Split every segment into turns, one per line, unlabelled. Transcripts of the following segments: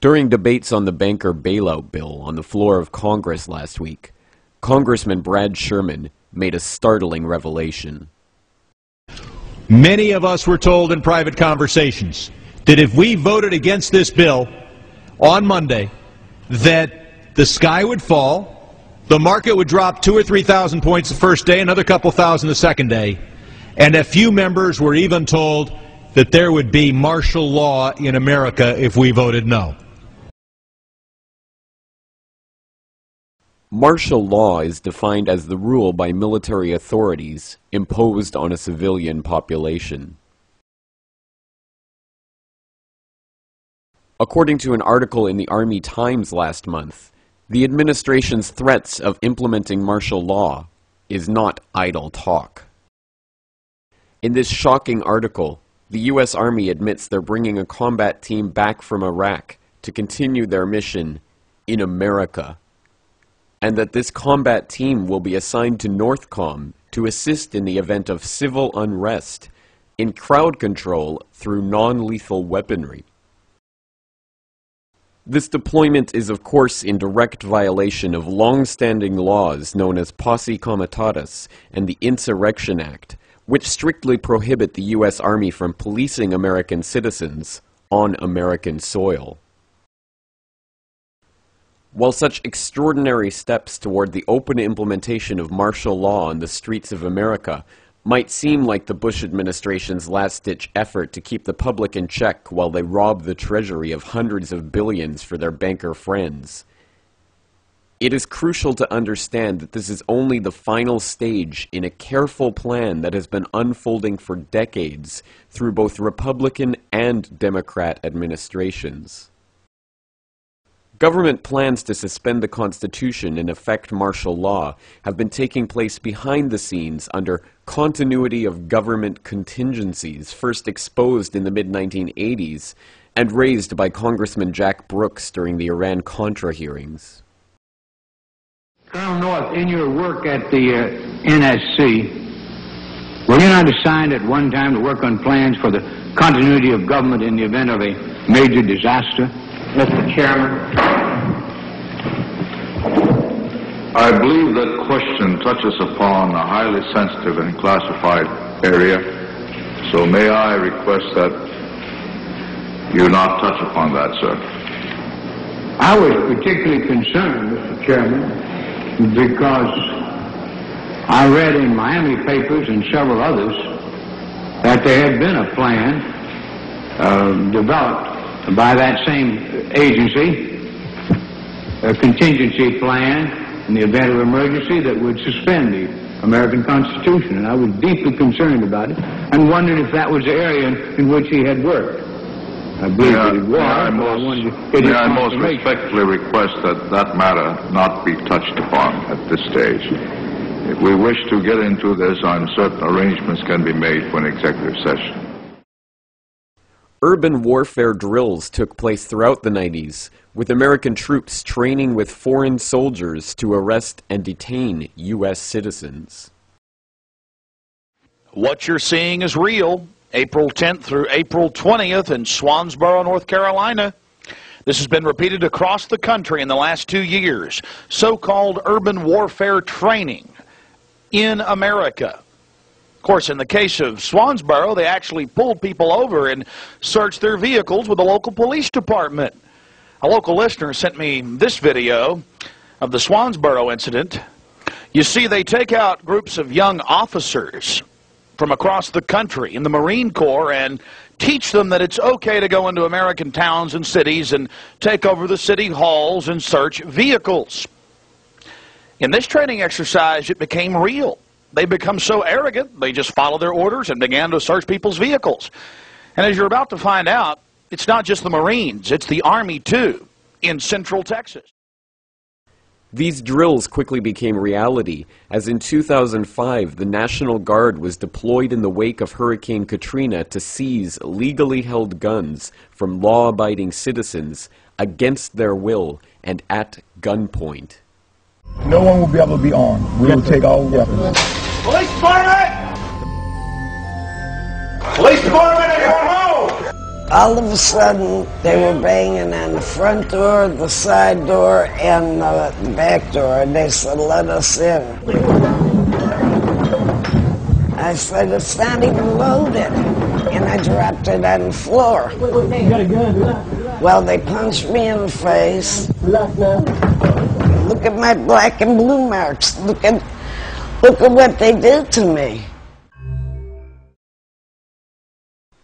During debates on the banker bailout bill on the floor of Congress last week, Congressman Brad Sherman made a startling revelation.
Many of us were told in private conversations that if we voted against this bill on Monday, that the sky would fall, the market would drop 2,000 or 3,000 points the first day, another couple thousand the second day, and a few members were even told that there would be martial law in America if we voted no.
Martial law is defined as the rule by military authorities imposed on a civilian population. According to an article in the Army Times last month, the administration's threats of implementing martial law is not idle talk. In this shocking article, the U.S. Army admits they're bringing a combat team back from Iraq to continue their mission in America, and that this combat team will be assigned to NORTHCOM to assist in the event of civil unrest, in crowd control through non-lethal weaponry. This deployment is of course in direct violation of long-standing laws known as Posse Comitatus and the Insurrection Act, which strictly prohibit the U.S. Army from policing American citizens on American soil. While such extraordinary steps toward the open implementation of martial law on the streets of America might seem like the Bush administration's last-ditch effort to keep the public in check while they rob the Treasury of hundreds of billions for their banker friends, it is crucial to understand that this is only the final stage in a careful plan that has been unfolding for decades through both Republican and Democrat administrations. Government plans to suspend the Constitution and effect martial law have been taking place behind the scenes under continuity of government contingencies first exposed in the mid-1980s and raised by Congressman Jack Brooks during the Iran-Contra hearings.
Colonel North, in your work at the NSC, were you not assigned at one time to work on plans for the continuity of government in the event of a major disaster? Mr. Chairman.
I believe that question touches upon a highly sensitive and classified area, so may I request that you not touch upon that, sir.
I was particularly concerned, Mr. Chairman, because I read in Miami papers and several others that there had been a plan developed by that same agency, a contingency plan in the event of emergency that would suspend the American Constitution. And I was deeply concerned about it and wondered if that was the area in which he had worked. I believe that it was.
May I most respectfully request that that matter not be touched upon at this stage. If we wish to get into this, I'm certain arrangements can be made for an executive session.
Urban warfare drills took place throughout the 90s, with American troops training with foreign soldiers to arrest and detain U.S. citizens.
What you're seeing is real. April 10th through April 20th in Swansboro, North Carolina. This has been repeated across the country in the last 2 years. So-called urban warfare training in America. Of course, in the case of Swansboro, they actually pulled people over and searched their vehicles with the local police department. A local listener sent me this video of the Swansboro incident. You see, they take out groups of young officers from across the country in the Marine Corps and teach them that it's okay to go into American towns and cities and take over the city halls and search vehicles. In this training exercise, it became real. They become so arrogant, they just followed their orders and began to search people's vehicles. And as you're about to find out, it's not just the Marines, it's the Army too, in Central Texas.
These drills quickly became reality, as in 2005 the National Guard was deployed in the wake of Hurricane Katrina to seize legally held guns from law-abiding citizens against their will and at gunpoint.
No one will be able to be armed. We will take all weapons.
Police department! Police department, everyone home! All of a sudden, they were banging on the front door, the side door, and the back door, and they said, "Let us in." I said, "It's not even loaded," and I dropped it on the floor.
You got a gun?
Well, they punched me in the face. Look at my black and blue marks. Look at what they did to me.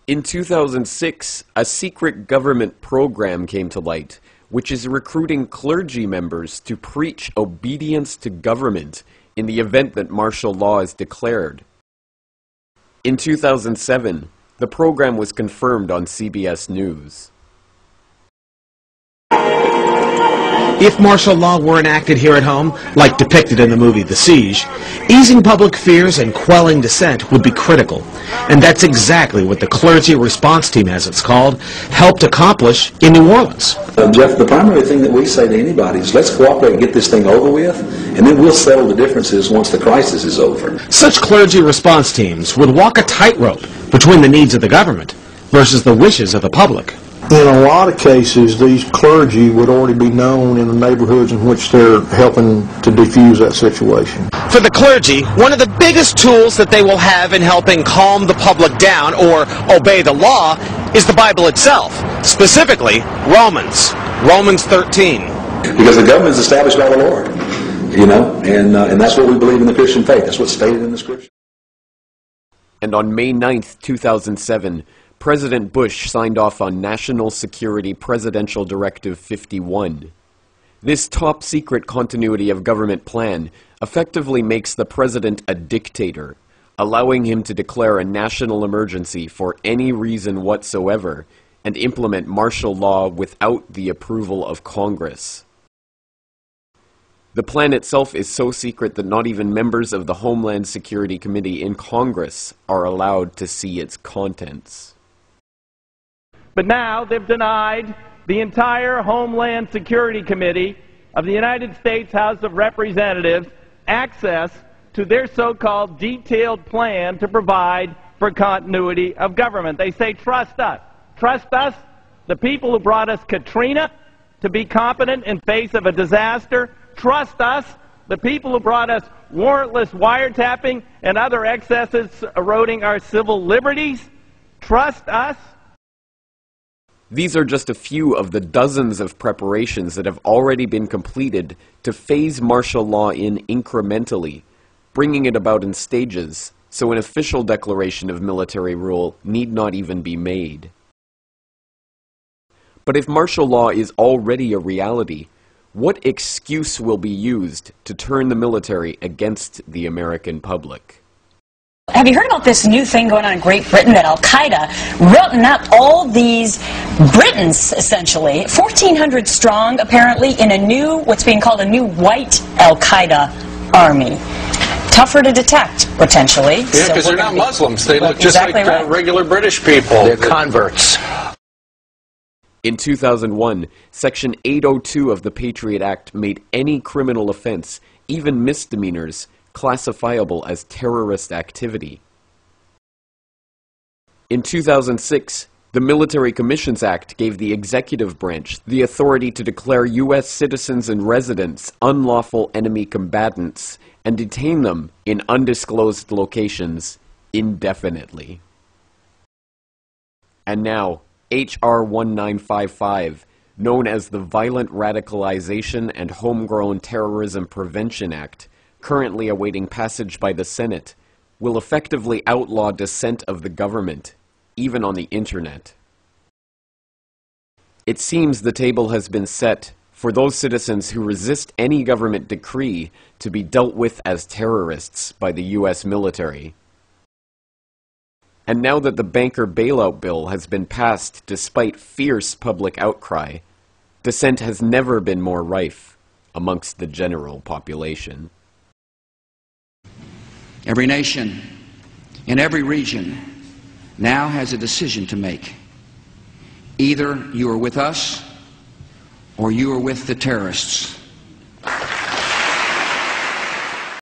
In 2006, a secret government program came to light, which is recruiting clergy members to preach obedience to government in the event that martial law is declared. In 2007, the program was confirmed on CBS News.
If martial law were enacted here at home, like depicted in the movie The Siege, easing public fears and quelling dissent would be critical. And that's exactly what the Clergy Response Team, as it's called, helped accomplish in New Orleans.
Jeff, the primary thing that we say to anybody is let's cooperate and get this thing over with, and then we'll settle the differences once the crisis is over.
Such clergy response teams would walk a tightrope between the needs of the government versus the wishes of the public.
In a lot of cases, these clergy would already be known in the neighborhoods in which they're helping to defuse that situation.
For the clergy, one of the biggest tools that they will have in helping calm the public down or obey the law is the Bible itself, specifically Romans 13.
Because the government is established by the Lord, you know, and that's what we believe in the Christian faith. That's what's stated in the Scripture.
And on May 9th, 2007, President Bush signed off on National Security Presidential Directive 51. This top-secret continuity of government plan effectively makes the president a dictator, allowing him to declare a national emergency for any reason whatsoever and implement martial law without the approval of Congress. The plan itself is so secret that not even members of the Homeland Security Committee in Congress are allowed to see its contents.
But now they've denied the entire Homeland Security Committee of the United States House of Representatives access to their so-called detailed plan to provide for continuity of government. They say, trust us. Trust us, the people who brought us Katrina, to be competent in face of a disaster. Trust us, the people who brought us warrantless wiretapping and other excesses eroding our civil liberties. Trust us.
These are just a few of the dozens of preparations that have already been completed to phase martial law in incrementally, bringing it about in stages, so an official declaration of military rule need not even be made. But if martial law is already a reality, what excuse will be used to turn the military against the American public?
Have you heard about this new thing going on in Great Britain that Al-Qaeda routing up all these Britons, essentially, 1,400 strong, apparently, in a new, what's being called a new white Al-Qaeda army. Tougher to detect, potentially.
Yeah, because they're not Muslims. They look just like regular British people. They're converts.
In 2001, Section 802 of the Patriot Act made any criminal offense, even misdemeanors, classifiable as terrorist activity. In 2006, the Military Commissions Act gave the executive branch the authority to declare U.S. citizens and residents unlawful enemy combatants and detain them in undisclosed locations indefinitely. And now, H.R. 1955, known as the Violent Radicalization and Homegrown Terrorism Prevention Act, currently awaiting passage by the Senate, will effectively outlaw dissent of the government, even on the internet. It seems the table has been set for those citizens who resist any government decree to be dealt with as terrorists by the U.S. military. And now that the banker bailout bill has been passed despite fierce public outcry, dissent has never been more rife amongst the general population.
Every nation in every region now has a decision to make. Either you are with us or you are with the terrorists.